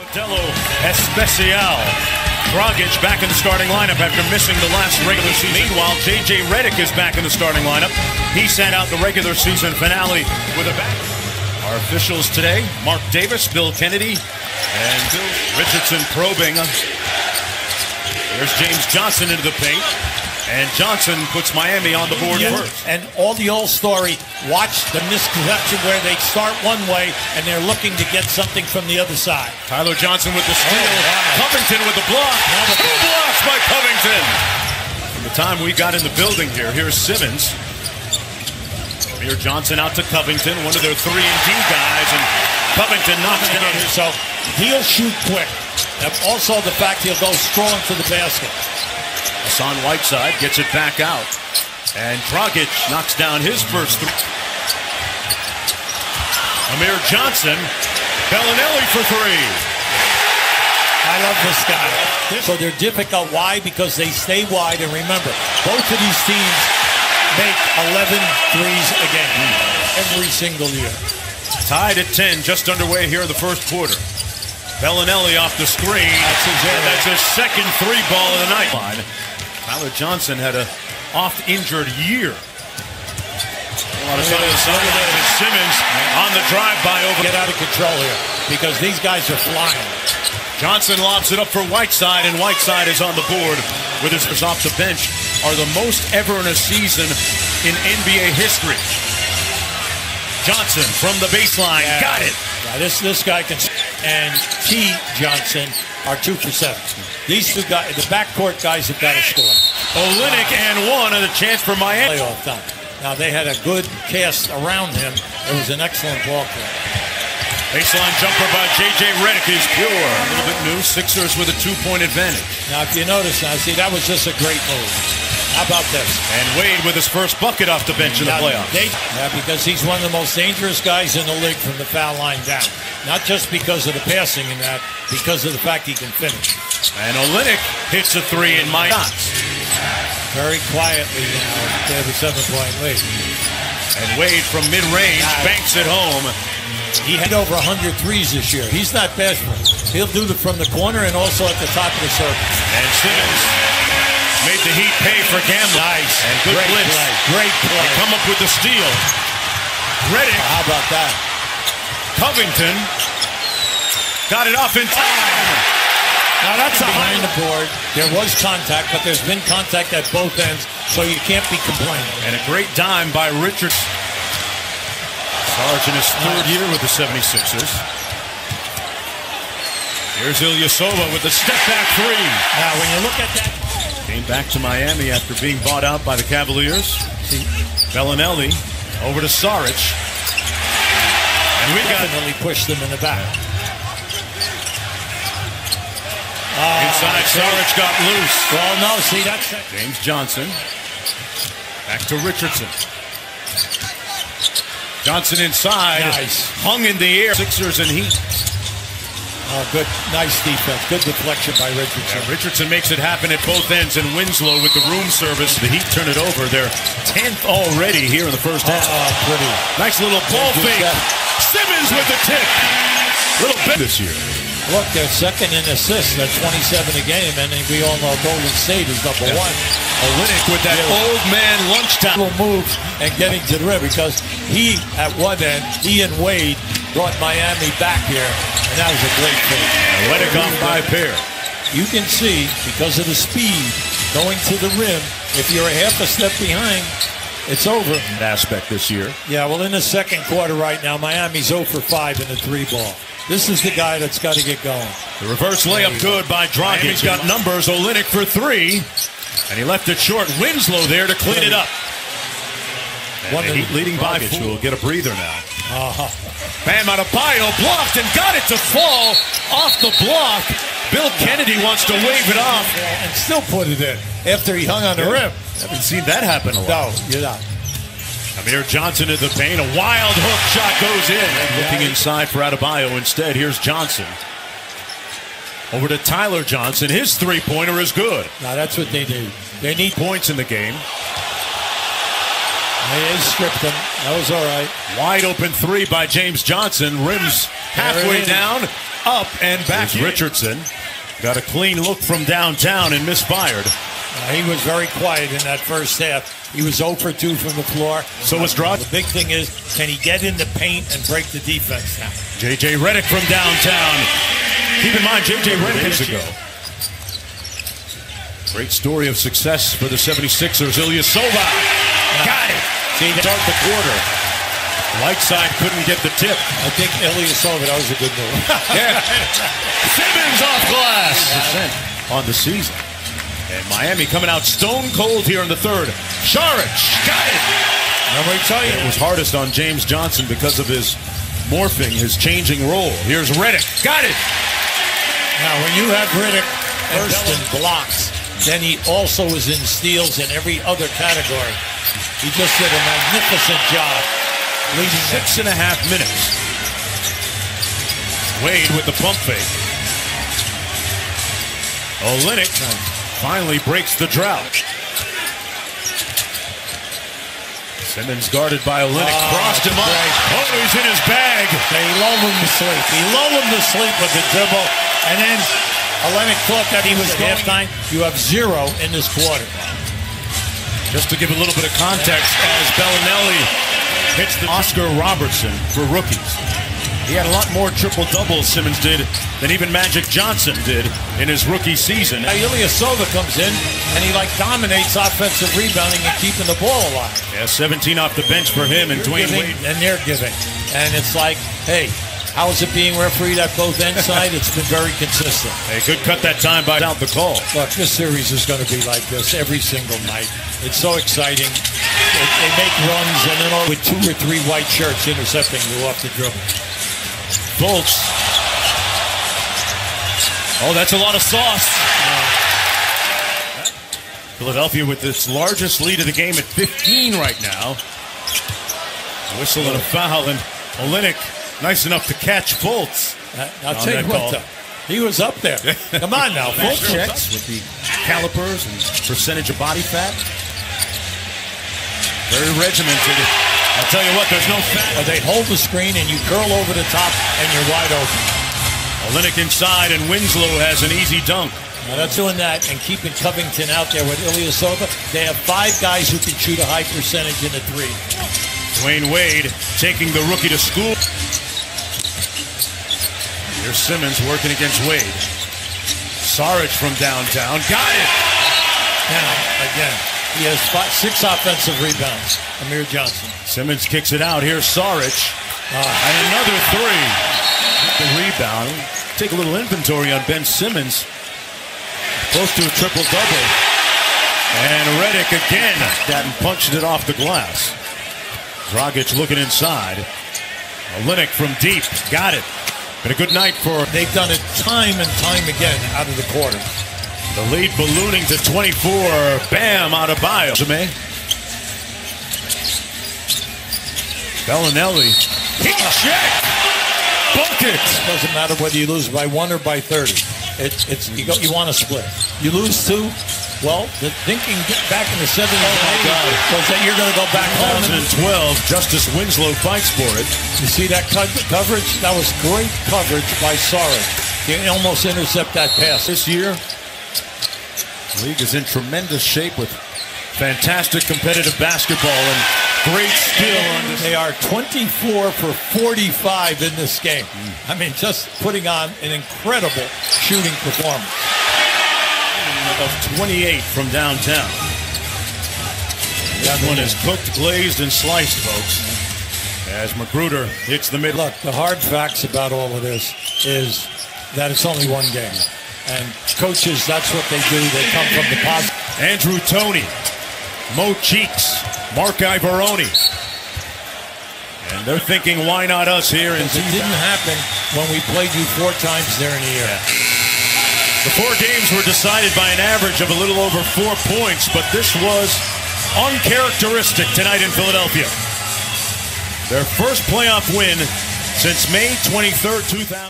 Modelo Especial. Dragic back in the starting lineup after missing the last regular season. Meanwhile, J.J. Redick is back in the starting lineup. He sat out the regular season finale with a back. Our officials today, Mark Davis, Bill Kennedy, and Bill Richardson probing. There's James Johnson into the paint. And Johnson puts Miami on the board first. And all the old story, watch the misconception where they start one way and they're looking to get something from the other side. Tyler Johnson with the steal. Wow. Covington with the block. Two blocks by Covington. From the time we got in the building here, here's Simmons. Here Johnson out to Covington, one of their 3-and-D guys, and Covington knocks it down. So he'll shoot quick. And also the fact he'll go strong to the basket. Hassan Whiteside gets it back out. And Dragic knocks down his first three. Amir Johnson, Bellinelli for three. I love this guy. So they're difficult. Why? Because they stay wide. And remember, both of these teams make 11 threes a game. Every single year. Tied at 10, just underway here in the first quarter. Bellinelli off the screen. That's his second three ball of the night. Tyler Johnson had a oft-injured year. A lot of Simmons on the drive-by over. Get out of control here because these guys are flying. Johnson lobs it up for Whiteside, and Whiteside is on the board with his off the bench. Are the most ever in a season in NBA history. Johnson from the baseline, got it. Yeah, this guy can. And T. Johnson are 2 for 7. These two guys, the backcourt guys, have got to score. Olynyk and one, and a chance for Miami. Playoff time. Now they had a good cast around him. It was an excellent ball play. Baseline jumper by J.J. Redick is pure. A little bit new. Sixers with a 2-point advantage. Now, if you notice, now see that was just a great move. How about this? And Wade with his first bucket off the bench in the playoffs. Because he's one of the most dangerous guys in the league from the foul line down. Not just because of the passing and that, because of the fact he can finish. And Olynyk hits a three in my shots. Very quietly now, they have a 7-point lead. And Wade from mid-range banks it home. He had over 100 threes this year. He's not bashful. He'll do it from the corner and also at the top of the circle. And Simmons made the Heat pay for gambling. Nice. And good blitz. Great play. They come up with the steal. Redick. How about that? Covington got it off in time. Now that's behind the board. There was contact, but there's been contact at both ends, so you can't be complaining. And a great dime by Richards. Sarge in his third year with the 76ers. Here's Ilyasova with the step-back three. Now, when you look at that. Came back to Miami after being bought out by the Cavaliers. Bellinelli over to Sarge. And we definitely pushed them in the back. Inside, Sarge got loose. Well, no, see, that's it. James Johnson. Back to Richardson. Johnson inside. Nice. Hung in the air. Sixers and Heat. Oh, good. Nice defense. Good deflection by Richardson. Yeah, Richardson makes it happen at both ends, and Winslow with the room service. The Heat turn it over. They're 10th already here in the first half. Pretty. Nice little ball fake. Simmons with the tip. Little bit this year. Look, they're second in assists. They're 27 a game, and we all know Golden State is number one. Olynyk with that old man lunchtime move and getting to the rim because he, at one end, he and Wade brought Miami back here, and that was a great thing. Olynyk off by pair. You can see, because of the speed going to the rim, if you're a half a step behind, it's over. Aspect this year. Yeah, well, in the second quarter right now, Miami's 0 for 5 in the 3-ball. This is the guy that's got to get going. The reverse layup good by Dragic. He's got numbers. Olynyk for three. And he left it short. Winslow there to clean it up. And the Heat leading by 4. Will get a breather now. Bam Adebayo blocked and got it to fall off the block. Bill Kennedy wants to wave it off. And still put it in after he hung on the rim. Haven't seen that happen a lot. No, you're not. Amir Johnson in the paint. A wild hook shot goes in. Looking inside for Adebayo instead. Here's Johnson. Over to Tyler Johnson. His three-pointer is good. Now that's what they need. They need points in the game. They stripped him. That was all right. Wide open three by James Johnson. Rims halfway down. up and back. Richardson got a clean look from downtown and misfired. He was very quiet in that first half. He was 0 for 2 from the floor. So was Dragic. The big thing is, can he get in the paint and break the defense now? J.J. Redick from downtown. Keep in mind, J.J. Redick years ago. Great story of success for the 76ers. Ilyasova got it. See, to start the quarter. Whiteside couldn't get the tip. I think Ilyasova, that was a good move. Yeah. Simmons off glass. On the season. And Miami coming out stone cold here in the third. Saric got it. Let me tell you, it was hardest on James Johnson because of his morphing, his changing role. Here's Redick. Got it. Now, when you have Redick first in blocks, then he also is in steals in every other category. He just did a magnificent job leading 6.5 minutes. Wade with the pump fake. Olynyk finally breaks the drought. Simmons guarded by Olynyk. Crossed him up. Oh, he's in his bag. They lull him to sleep. He lulled him to sleep with the dribble. And then Olynyk thought that he was at halftime. You have 0 in this quarter. Just to give a little bit of context, as Bellinelli hits the Oscar Robertson for rookies. He had a lot more triple-doubles, Simmons did, than even Magic Johnson did in his rookie season. Now, Ilyasova comes in, and he, dominates offensive rebounding and keeping the ball alive. Yeah, 17 off the bench for him and Dwayne Wade. And they're giving. And it's like, hey, how is it being refereed at both ends side? It's been very consistent. Hey, good cut that time by out the call. Look, this series is going to be like this every single night. It's so exciting. They make runs, and then with 2 or 3 white shirts intercepting you off the dribble. Fultz. Oh, that's a lot of sauce. Philadelphia with its largest lead of the game at 15 right now. Whistle and a foul, and Olynyk nice enough to catch Fultz. I'll tell you what, though. He was up there. Come on now. Fultz checks with the calipers and percentage of body fat. Very regimented. I'll tell you what, there's no fat. They hold the screen and you curl over the top and you're wide open. Olynyk inside and Winslow has an easy dunk. Now that's doing that and keeping Covington out there with Ilyasova. They have 5 guys who can shoot a high percentage in the 3. Dwayne Wade taking the rookie to school. Here's Simmons working against Wade. Saric from downtown. Got it! Now, again, he has 6 offensive rebounds. Amir Johnson. Simmons kicks it out. Here's Saric. And another 3. The rebound. Take a little inventory on Ben Simmons. Close to a triple-double. And Redick again. That and punched it off the glass. Dragic looking inside. Olynyk from deep. Got it. Been a good night for... They've done it time and time again out of the quarter. The lead ballooning to 24. Bam, out of bio. Bellinelli. Heat check. Bucket. Doesn't matter whether you lose by 1 or by 30. You want to split. You lose 2. Well, the thinking back in the 70s was that you're going to go back home. 2012, Justice Winslow fights for it. You see that coverage? That was great coverage by Saric. He almost intercept that pass. This year, the league is in tremendous shape with fantastic competitive basketball and great skill. They are 24 for 45 in this game. I mean, just putting on an incredible shooting performance. Of 28 from downtown. That one is cooked, glazed, and sliced, folks. As Magruder hits the mid. Look, the hard facts about all of this is that it's only 1 game. And coaches, that's what they do. They come from the positive. Andrew Toney, Mo Cheeks, Mark Ivoroni. And they're thinking, why not us here? And it didn't happen when we played you 4 times there in a year. The 4 games were decided by an average of a little over 4 points, but this was uncharacteristic tonight in Philadelphia. Their first playoff win since May 23rd, 2000.